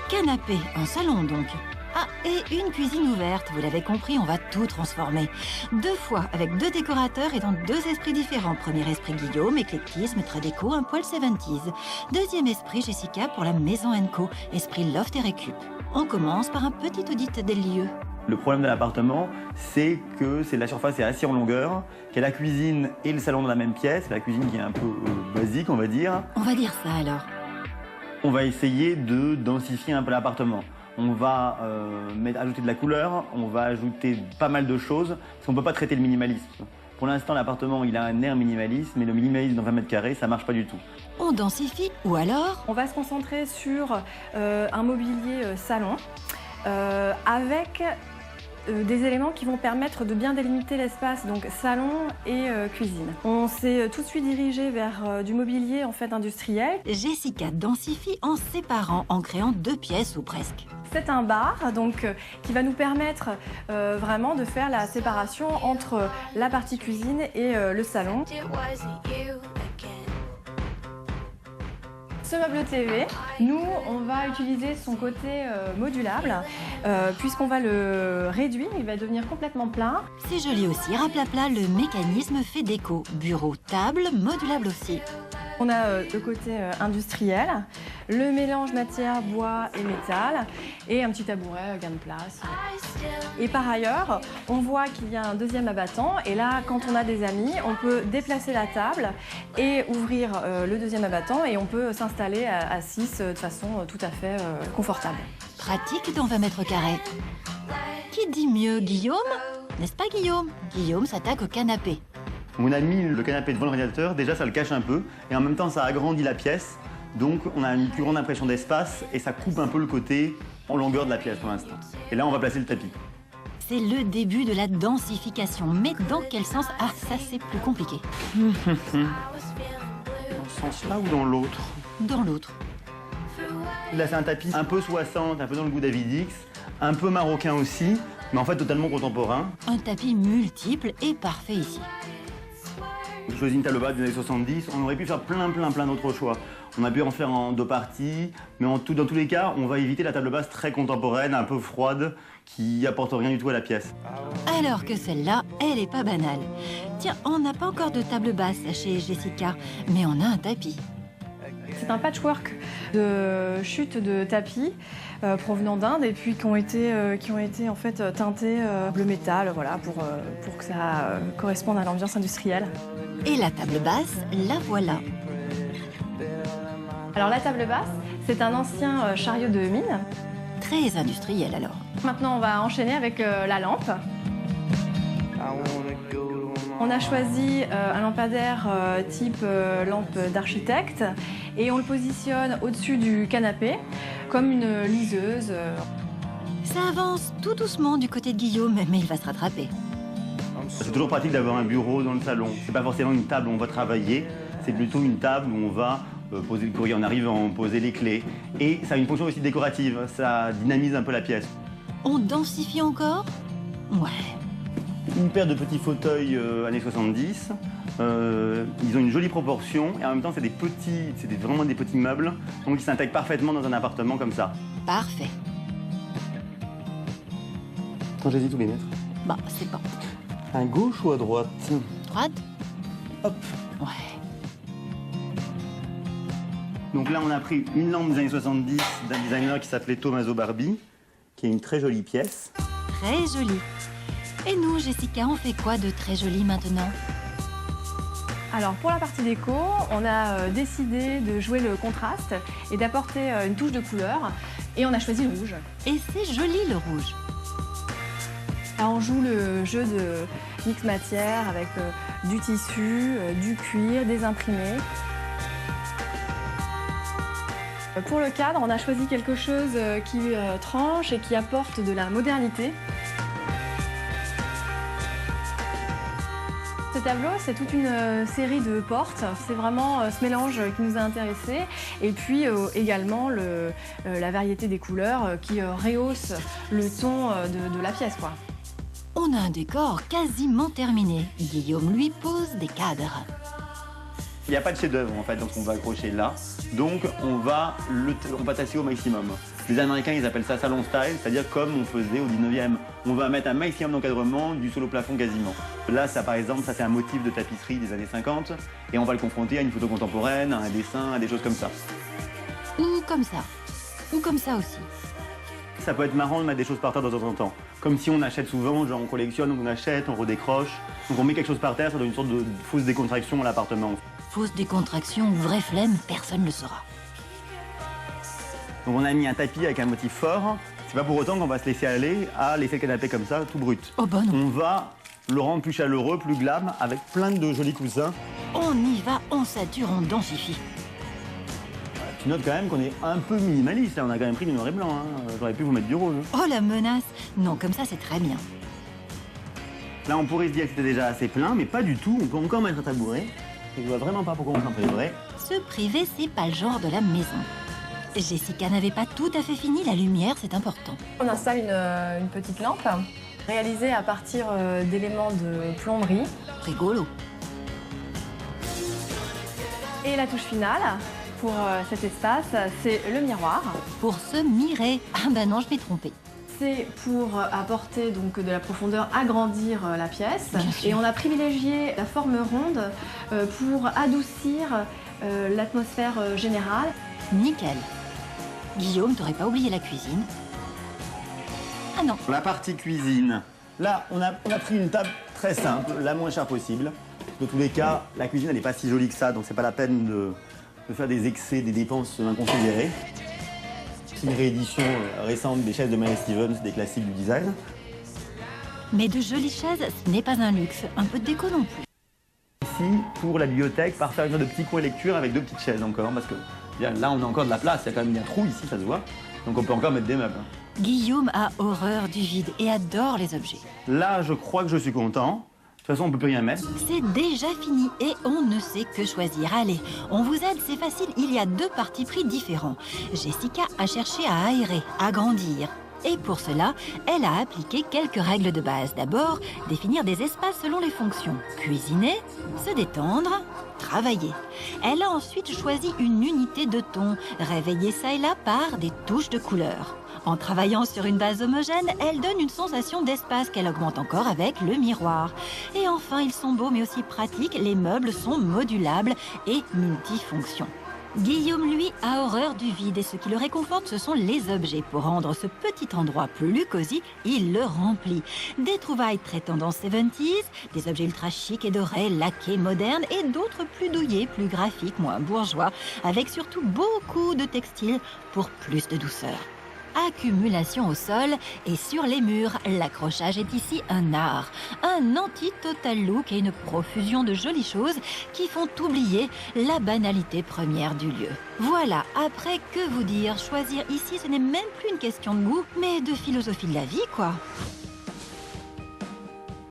Canapé en salon donc. Ah, et une cuisine ouverte, vous l'avez compris, on va tout transformer. 2 fois, avec 2 décorateurs et dans 2 esprits différents. Premier esprit Guillaume, éclectisme, très déco, un poil 70s. Deuxième esprit Jessica pour la maison Co, esprit loft et récup. On commence par un petit audit des lieux. Le problème de l'appartement, c'est que la surface est assez en longueur, qu'il y a la cuisine et le salon dans la même pièce, la cuisine qui est un peu basique, on va dire. On va dire ça alors. On va essayer de densifier un peu l'appartement. On va ajouter de la couleur, on va ajouter pas mal de choses, parce qu'on ne peut pas traiter le minimalisme. Pour l'instant, l'appartement, il a un air minimaliste, mais le minimalisme dans 20 mètres carrés, ça marche pas du tout. On densifie ou alors On va se concentrer sur un mobilier salon avec des éléments qui vont permettre de bien délimiter l'espace, donc salon et cuisine. On s'est tout de suite dirigé vers du mobilier en fait industriel. Jessica densifie en séparant, en créant 2 pièces ou presque. C'est un bar donc qui va nous permettre vraiment de faire la séparation entre la partie cuisine et le salon. Ce meuble TV, nous, on va utiliser son côté modulable, puisqu'on va le réduire, il va devenir complètement plat. C'est joli aussi, raplapla, le mécanisme fait déco. Bureau, table, modulable aussi. On a le côté industriel, le mélange matière, bois et métal, et un petit tabouret, gain de place. Et par ailleurs, on voit qu'il y a un deuxième abattant, et là, quand on a des amis, on peut déplacer la table et ouvrir le deuxième abattant, et on peut s'installer à 6 de façon tout à fait confortable. Pratique dans 20 mètres carrés. Qui dit mieux, Guillaume? N'est-ce pas Guillaume? Guillaume s'attaque au canapé. On a mis le canapé devant le radiateur, déjà ça le cache un peu, et en même temps ça agrandit la pièce, donc on a une plus grande impression d'espace, et ça coupe un peu le côté en longueur de la pièce pour l'instant. Et là on va placer le tapis. C'est le début de la densification, mais dans quel sens? Ah, ça c'est plus compliqué. Dans ce sens-là ou dans l'autre? Dans l'autre. Là c'est un tapis un peu 60, un peu dans le goût David X, un peu marocain aussi, mais en fait totalement contemporain. Un tapis multiple et parfait ici. J'ai choisi une table basse des années 70, on aurait pu faire plein d'autres choix. On a pu en faire en 2 parties, mais dans tous les cas, on va éviter la table basse très contemporaine, un peu froide, qui apporte rien du tout à la pièce. Alors que celle-là, elle est pas banale. Tiens, on n'a pas encore de table basse chez Jessica, mais on a un tapis. C'est un patchwork de chutes de tapis provenant d'Inde et puis qui ont été en fait teintés bleu métal, voilà, pour que ça corresponde à l'ambiance industrielle. Et la table basse, la voilà. Alors la table basse, c'est un ancien chariot de mine. Très industriel alors. Maintenant, on va enchaîner avec la lampe. On a choisi un lampadaire type lampe d'architecte et on le positionne au-dessus du canapé comme une liseuse. Ça avance tout doucement du côté de Guillaume, mais il va se rattraper. C'est toujours pratique d'avoir un bureau dans le salon. C'est pas forcément une table où on va travailler, c'est plutôt une table où on va poser le courrier en arrivant, poser les clés. Et ça a une fonction aussi décorative, ça dynamise un peu la pièce. On densifie encore? Ouais. Une paire de petits fauteuils années 70. Ils ont une jolie proportion et en même temps c'est vraiment des petits meubles, donc ils s'intègrent parfaitement dans un appartement comme ça. Parfait. Quand j'hésite où les mettre? Bah, c'est bon. À gauche ou à droite? Droite? Hop. Ouais. Donc là on a pris une lampe des années 70 d'un designer qui s'appelait Tommaso Barbi, qui est une très jolie pièce. Très joli. Et nous, Jessica, on fait quoi de très joli maintenant? Alors pour la partie déco, on a décidé de jouer le contraste et d'apporter une touche de couleur et on a choisi le rouge. Et c'est joli le rouge. Là, on joue le jeu de mix matière avec du tissu, du cuir, des imprimés. Pour le cadre, on a choisi quelque chose qui tranche et qui apporte de la modernité. Ce tableau, c'est toute une série de portes. C'est vraiment ce mélange qui nous a intéressés. Et puis également la variété des couleurs qui rehausse le ton de la pièce, quoi. On a un décor quasiment terminé. Guillaume lui pose des cadres. Il n'y a pas de chef-d'œuvre en fait dans ce qu'on va accrocher là. Donc on va tasser au maximum. Les Américains ils appellent ça salon style, c'est-à-dire comme on faisait au 19e. On va mettre un maximum d'encadrement, du sol au plafond quasiment. Là ça par exemple, ça c'est un motif de tapisserie des années 50 et on va le confronter à une photo contemporaine, à un dessin, à des choses comme ça. Ou comme ça. Ou comme ça aussi. Ça peut être marrant de mettre des choses par terre de temps en temps. Comme si on achète souvent, genre on collectionne, on achète, on redécroche. Donc on met quelque chose par terre, ça donne une sorte de fausse décontraction à l'appartement. Fausse décontraction ou vraie flemme, personne ne le saura. Donc on a mis un tapis avec un motif fort. C'est pas pour autant qu'on va se laisser aller à laisser le canapé comme ça, tout brut. Oh bah non. On va le rendre plus chaleureux, plus glam, avec plein de jolis coussins. On y va, on sature, on densifie. Tu notes quand même qu'on est un peu minimaliste, là. On a quand même pris du noir et blanc. Hein. J'aurais pu vous mettre du rose. Oh la menace. Non, comme ça c'est très bien. Là on pourrait se dire que c'était déjà assez plein, mais pas du tout. On peut encore mettre un tabouret. Je vois vraiment pas pourquoi on s'en priverait. Se priver, c'est pas le genre de la maison. Jessica n'avait pas tout à fait fini, la lumière, c'est important. On installe une petite lampe réalisée à partir d'éléments de plomberie. Rigolo. Et la touche finale pour cet espace, c'est le miroir. Pour se mirer. Ah bah non, je m'ai trompée. C'est pour apporter donc de la profondeur, agrandir la pièce. Bien sûr. Et on a privilégié la forme ronde pour adoucir l'atmosphère générale. Nickel. Guillaume, t'aurais pas oublié la cuisine? Ah non. La partie cuisine. Là, on a pris une table très simple, la moins chère possible. Dans tous les cas, la cuisine, elle n'est pas si jolie que ça, donc c'est pas la peine de faire des excès, des dépenses inconsidérées. C'est une réédition récente des chaises de Mary Stevens, des classiques du design. Mais de jolies chaises, ce n'est pas un luxe. Un peu de déco non plus. Ici, pour la bibliothèque, par faire de petits coins lecture avec 2 petites chaises encore, parce que bien, là, on a encore de la place, il y a quand même un trou ici, ça se voit. Donc on peut encore mettre des meubles. Guillaume a horreur du vide et adore les objets. Là, je crois que je suis content. De toute façon, on peut plus rien mettre. C'est déjà fini et on ne sait que choisir. Allez, on vous aide, c'est facile, il y a 2 partis pris différents. Jessica a cherché à aérer, agrandir. Et pour cela, elle a appliqué quelques règles de base. D'abord, définir des espaces selon les fonctions. Cuisiner, se détendre, travailler. Elle a ensuite choisi une unité de ton, réveillée ça et là par des touches de couleur. En travaillant sur une base homogène, elle donne une sensation d'espace qu'elle augmente encore avec le miroir. Et enfin, ils sont beaux mais aussi pratiques, les meubles sont modulables et multifonctions. Guillaume, lui, a horreur du vide et ce qui le réconforte, ce sont les objets. Pour rendre ce petit endroit plus cosy, il le remplit. Des trouvailles très tendance 70s, des objets ultra chics et dorés, laqués, modernes et d'autres plus douillés, plus graphiques, moins bourgeois, avec surtout beaucoup de textiles pour plus de douceur. Accumulation au sol et sur les murs, l'accrochage est ici un art, un anti-total look et une profusion de jolies choses qui font oublier la banalité première du lieu. Voilà, après que vous dire, choisir ici ce n'est même plus une question de goût, mais de philosophie de la vie quoi.